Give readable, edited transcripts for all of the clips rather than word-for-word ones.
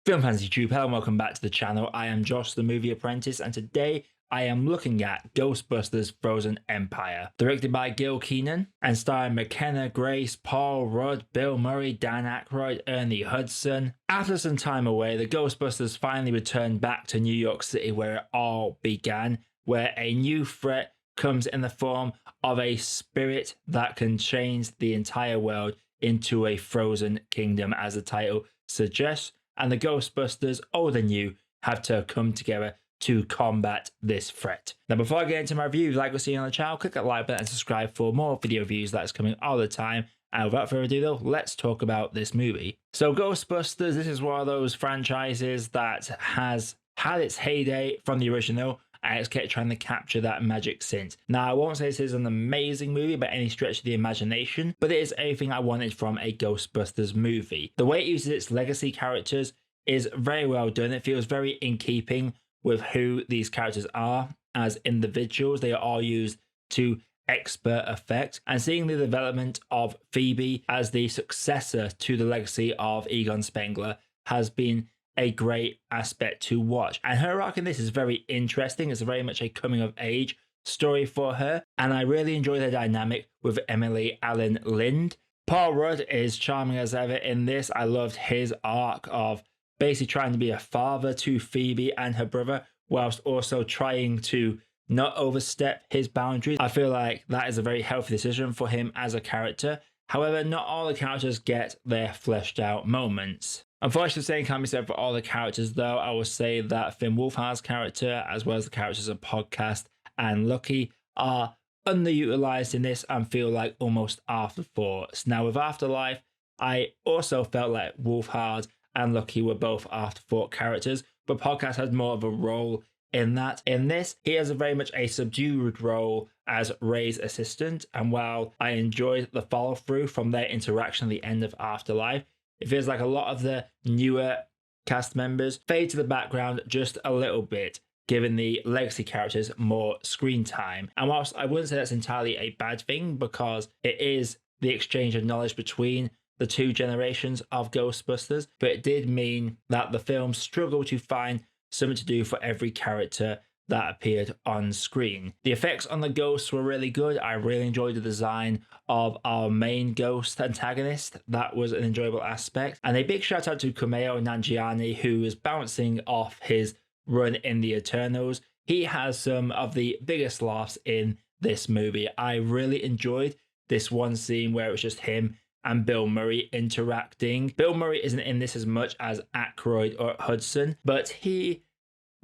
Film fans YouTube, hello and welcome back to the channel. I am Josh, the movie apprentice, and today I am looking at Ghostbusters Frozen Empire. Directed by Gil Kenan and starring Mckenna, Grace, Paul Rudd, Bill Murray, Dan Ackroyd, Ernie, Hudson. After some time away, the Ghostbusters finally returned back to New York City where it all began, where a new threat comes in the form of a spirit that can change the entire world into a frozen kingdom, as the title suggests. And the Ghostbusters, old and new, have to come together to combat this threat. Now, before I get into my reviews, like we're seeing on the channel, click that like button and subscribe for more video reviews that's coming all the time. And without further ado though, let's talk about this movie. So Ghostbusters, this is one of those franchises that has had its heyday from the original, and it's kept trying to capture that magic since. Now, I won't say this is an amazing movie by any stretch of the imagination, but it is everything I wanted from a Ghostbusters movie. The way it uses its legacy characters is very well done. It feels very in keeping with who these characters are as individuals. They are all used to expert effect. And seeing the development of Phoebe as the successor to the legacy of Egon Spengler has been a great aspect to watch. And her arc in this is very interesting. It's very much a coming of age story for her. And I really enjoy the dynamic with Emily Alyn Lind. Paul Rudd is charming as ever in this. I loved his arc of basically trying to be a father to Phoebe and her brother, whilst also trying to not overstep his boundaries. I feel like that is a very healthy decision for him as a character. However, not all the characters get their fleshed out moments. Unfortunately, the same can't be said for all the characters, though. I will say that Finn Wolfhard's character, as well as the characters of Podcast and Lucky, are underutilized in this and feel like almost afterthoughts. Now, with Afterlife, I also felt like Wolfhard and Lucky were both afterthought characters, but Podcast has more of a role in that. In this, he has a very much a subdued role as Ray's assistant, and while I enjoyed the follow through from their interaction at the end of Afterlife, it feels like a lot of the newer cast members fade to the background just a little bit, giving the legacy characters more screen time. And whilst I wouldn't say that's entirely a bad thing, because it is the exchange of knowledge between the two generations of Ghostbusters, but it did mean that the film struggled to find something to do for every character that appeared on screen. The effects on the ghosts were really good. I really enjoyed the design of our main ghost antagonist. That was an enjoyable aspect. And a big shout out to Kumail Nanjiani, who is bouncing off his run in the Eternals. He has some of the biggest laughs in this movie. I really enjoyed this one scene where it was just him and Bill Murray interacting. Bill Murray isn't in this as much as Ackroyd or Hudson, but he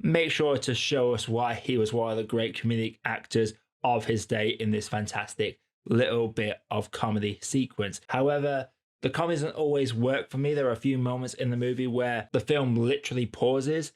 makes sure to show us why he was one of the great comedic actors of his day in this fantastic little bit of comedy sequence. However, the comedy doesn't always work for me. There are a few moments in the movie where the film literally pauses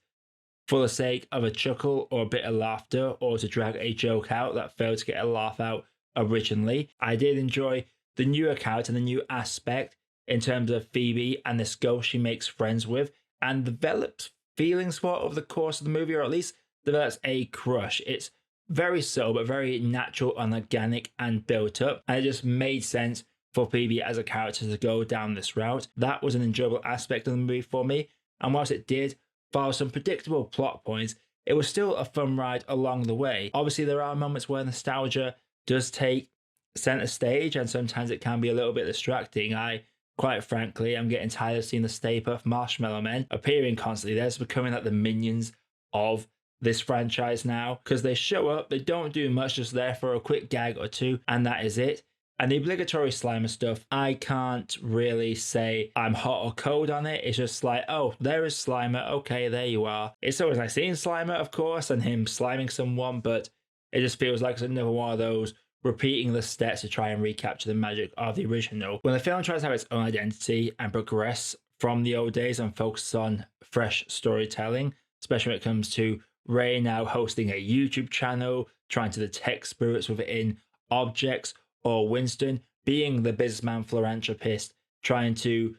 for the sake of a chuckle or a bit of laughter, or to drag a joke out that failed to get a laugh out originally. I did enjoy the newer character and the new aspect in terms of Phoebe and this ghost she makes friends with, and develops feelings for over the course of the movie, or at least develops a crush. It's very subtle, but very natural and organic and built up. And it just made sense for Phoebe as a character to go down this route. That was an enjoyable aspect of the movie for me. And whilst it did follow some predictable plot points, it was still a fun ride along the way. Obviously, there are moments where nostalgia does take center stage, and sometimes it can be a little bit distracting. I, quite frankly, I'm getting tired of seeing the Stay Puft Marshmallow Men appearing constantly. They're just becoming like the minions of this franchise now, because they show up, they don't do much, just there for a quick gag or two, and that is it. And the obligatory Slimer stuff, I can't really say I'm hot or cold on it. It's just like, oh, there is Slimer, okay, there you are. It's always like seeing Slimer, of course, and him sliming someone, but it just feels like it's another one of those repeating the steps to try and recapture the magic of the original. When the film tries to have its own identity and progress from the old days and focus on fresh storytelling, especially when it comes to Ray now hosting a YouTube channel, trying to detect spirits within objects, or Winston being the businessman philanthropist, trying to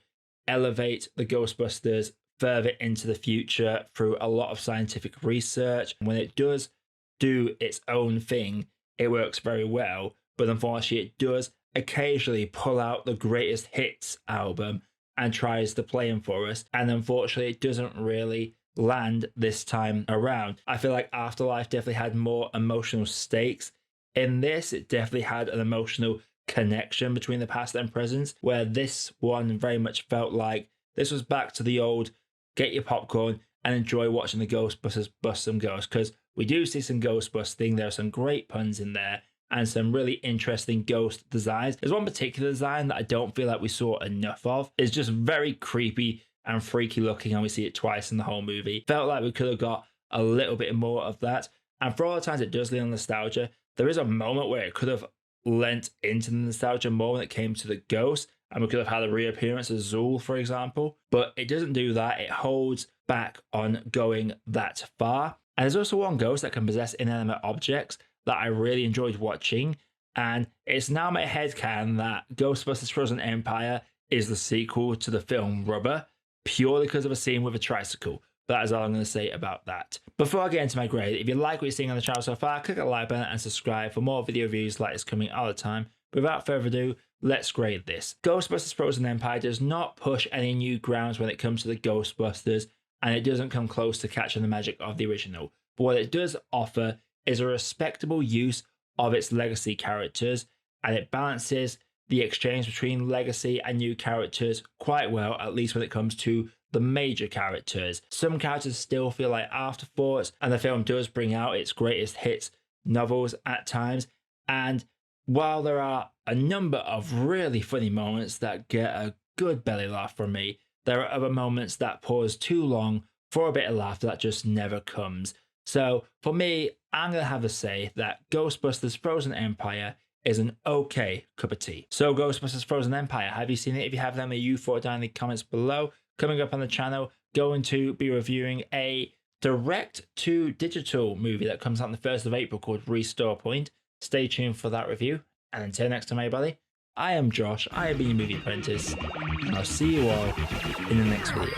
elevate the Ghostbusters further into the future through a lot of scientific research. When it does do its own thing, it works very well, but unfortunately it does occasionally pull out the greatest hits album and tries to play him for us. And unfortunately, it doesn't really land this time around. I feel like Afterlife definitely had more emotional stakes. In this, it definitely had an emotional connection between the past and present, where this one very much felt like this was back to the old get your popcorn and enjoy watching the Ghostbusters bust some ghosts, because we do see some ghost busting. There are some great puns in there and some really interesting ghost designs. There's one particular design that I don't feel like we saw enough of. It's just very creepy and freaky looking, and we see it twice in the whole movie. Felt like we could have got a little bit more of that. And for all the times it does lean on nostalgia, there is a moment where it could have lent into the nostalgia more when it came to the ghost, and we could have had a reappearance of Zool, for example. But it doesn't do that. It holds back on going that far. And there's also one ghost that can possess inanimate objects that I really enjoyed watching. And it's now my headcanon that Ghostbusters Frozen Empire is the sequel to the film Rubber, purely because of a scene with a tricycle. That is all I'm going to say about that. Before I get into my grade, if you like what you're seeing on the channel so far, click the like button and subscribe for more video reviews like this coming all the time. But without further ado, let's grade this. Ghostbusters Frozen Empire does not push any new grounds when it comes to the Ghostbusters, and it doesn't come close to catching the magic of the original. But what it does offer is a respectable use of its legacy characters, and it balances the exchange between legacy and new characters quite well, at least when it comes to the major characters. Some characters still feel like afterthoughts, and the film does bring out its greatest hits novels at times. And while there are a number of really funny moments that get a good belly laugh from me, there are other moments that pause too long for a bit of laughter that just never comes. So for me, I'm going to have to say that Ghostbusters Frozen Empire is an okay cup of tea. So Ghostbusters Frozen Empire, have you seen it? If you have, let me know you thought down in the comments below. Coming up on the channel, going to be reviewing a direct-to-digital movie that comes out on the 1st of April called Restore Point. Stay tuned for that review. And until next time, everybody, I am Josh, I have been your Movie Apprentice, and I'll see you all in the next video.